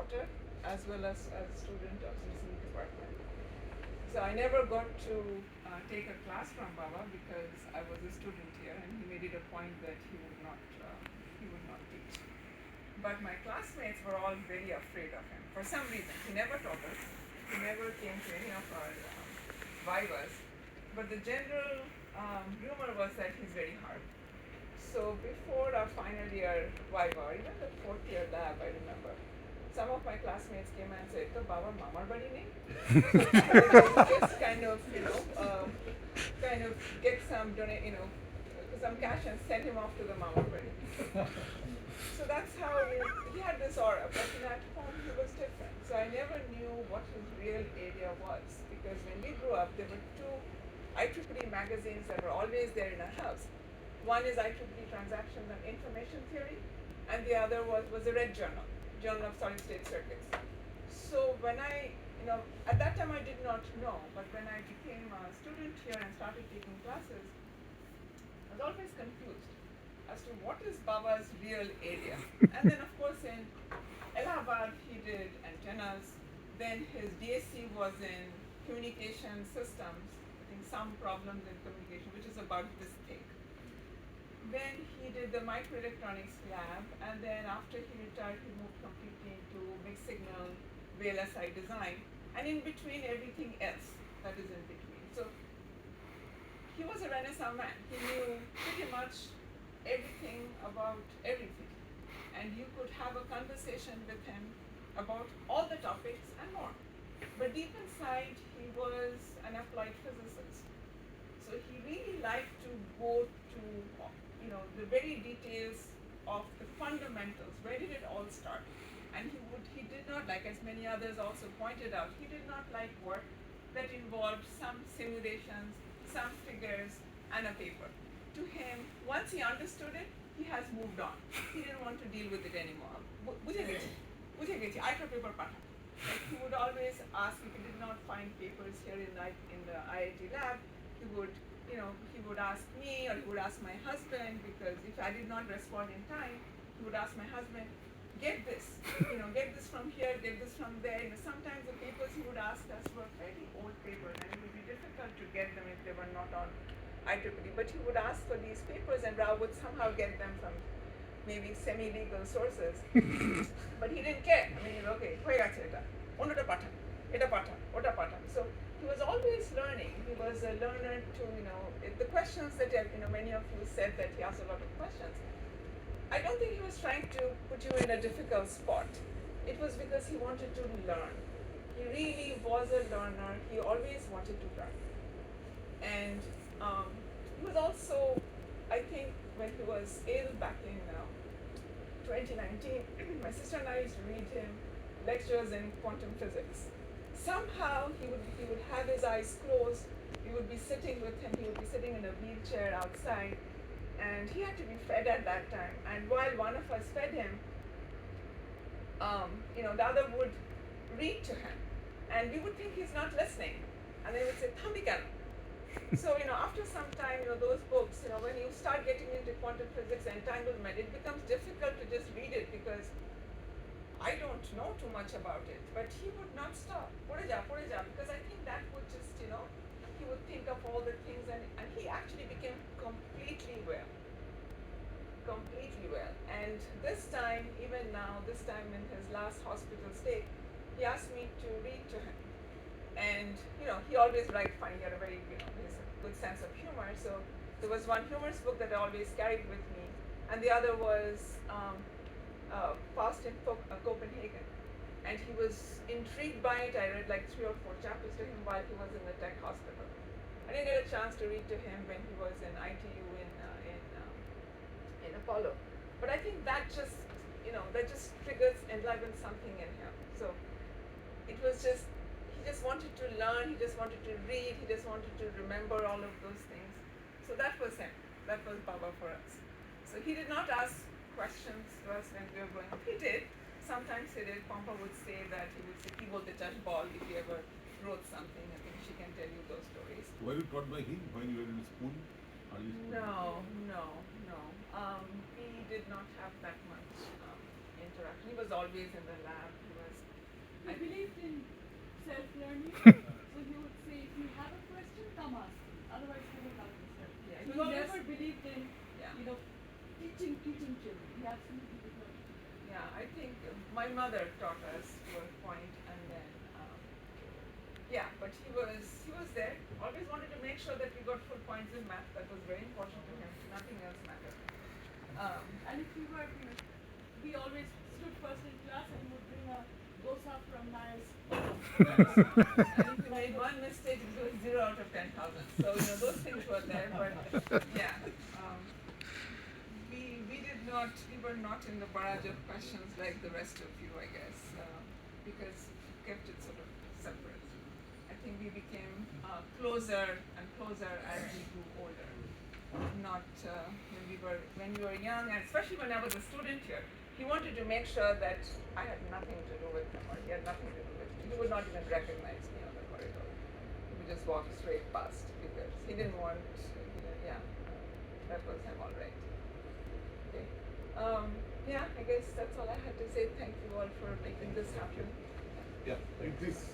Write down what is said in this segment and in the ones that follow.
daughter as well as a student of CC department. So I never got to take a class from Baba because I was a student here, and he made it a point that he would not teach. But my classmates were all very afraid of him for some reason. He never taught us. He never came to any of our vivas. But the general rumor was that he's very hard. So before our final year viva, or even the fourth year lab, I remember, some of my classmates came and said, "To Baba Mamar Badi nahi?" Just kind of get some some cash and send him off to the Mamar Badi. So that's how he had this aura, but at home he was different. So I never knew what his real area was, because when we grew up, there were two IEEE magazines that were always there in our house. One is IEEE Transactions and Information Theory, and the other was a red journal, Journal of Solid State Circuits. So when at that time I did not know, but when I became a student here and started taking classes, I was always confused as to what is Baba's real area. And then of course in Allahabad he did antennas, then his DSc was in communication systems, I think some problems in communication, which is about this thick. Then he did the microelectronics lab, and then after he retired, he moved completely into mixed signal VLSI design, and in between everything else that is in between. So he was a Renaissance man. He knew pretty much everything about everything, and you could have a conversation with him about all the topics and more. But deep inside, he was an applied physicist. So he really liked to go to the very details of the fundamentals. Where did it all start? And he did not like, as many others also pointed out, he did not like work that involved some simulations, some figures, and a paper. To him, once he understood it, he has moved on. He didn't want to deal with it anymore. বুঝে গেছি, আরেকটা paper Pathaan. Like he would always ask, if he did not find papers here in the IIT lab, he would ask me, or he would ask my husband, because if I did not respond in time, he would ask my husband, get this from here, get this from there. Sometimes the papers he would ask us were fairly old papers, and it would be difficult to get them if they were not on IEEE. But he would ask for these papers, and Rao would somehow get them from maybe semi-legal sources. But he didn't care. I mean, okay, হয়ে গেছে এটা, অন্যটা পাঠান, এটা পাঠান, ওটা পাঠান. So he was always learning. He was a learner to, the questions that, many of you said that he asked a lot of questions. I don't think he was trying to put you in a difficult spot. It was because he wanted to learn. He really was a learner. He always wanted to learn. And he was also, I think, when he was ill back in 2019, my sister and I used to read him lectures in quantum physics. Somehow he would have his eyes closed. We would be sitting with him. He would be sitting in a wheelchair outside, and he had to be fed at that time. And while one of us fed him, the other would read to him, and we would think he's not listening, and they would say, "Thambi keno?" So after some time, those books, when you start getting into quantum physics and entanglement, it becomes difficult to just read it, because I don't know too much about it, but he would not stop. Pore ja, because I think that would just, he would think of all the things, and he actually became completely well. And this time, even now, this time in his last hospital stay, he asked me to read to him. And, he always liked funny. He had a very, he has a good sense of humor. So there was one humorous book that I always carried with me, and the other was Past in Copenhagen. And he was intrigued by it. I read like 3 or 4 chapters to him while he was in the tech hospital. I didn't get a chance to read to him when he was in ITU in Apollo. But I think that just, triggers, enlivens something in him. So it was just, he just wanted to learn, he just wanted to read, he just wanted to remember all of those things. So that was him. That was Baba for us. So he did not ask questions to us when we were growing up. He did. Sometimes he did. Pompa would say that he would say, "Ki bolte touch ball," if he ever wrote something. I think she can tell you those stories. Were you taught by him when you were in school? No. We did not have that much interaction. He was always in the lab. He was I believed in self-learning. So he would say, if you have a question, come ask me. Otherwise, figure it out yourself. Yeah, He never believed in, teaching children. He absolutely did not. Yeah, I think my mother taught us to a point, and then but he was there. Always wanted to make sure that we got full points in math. That was very important to him. Nothing else mattered. And if we were, we always stood first in class and would bring a dosa from Naya's. And if we made one mistake, it was 0 out of 10,000. So those things were there, but we were not in the barrage of questions like the rest of you, I guess, because we kept it sort of separate. I think we became closer and closer as we grew older. Not when we were young, and especially when I was a student here. He wanted to make sure that I had nothing to do with him, or he had nothing to do with me. He would not even recognize me on the corridor. He would just walk straight past because he didn't want. That was him, all right. Okay. I guess that's all I had to say. Thank you all for making this happen. Yeah, like this.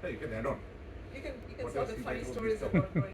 Hey, you can add on. You can What tell else the you funny guys want stories to about growing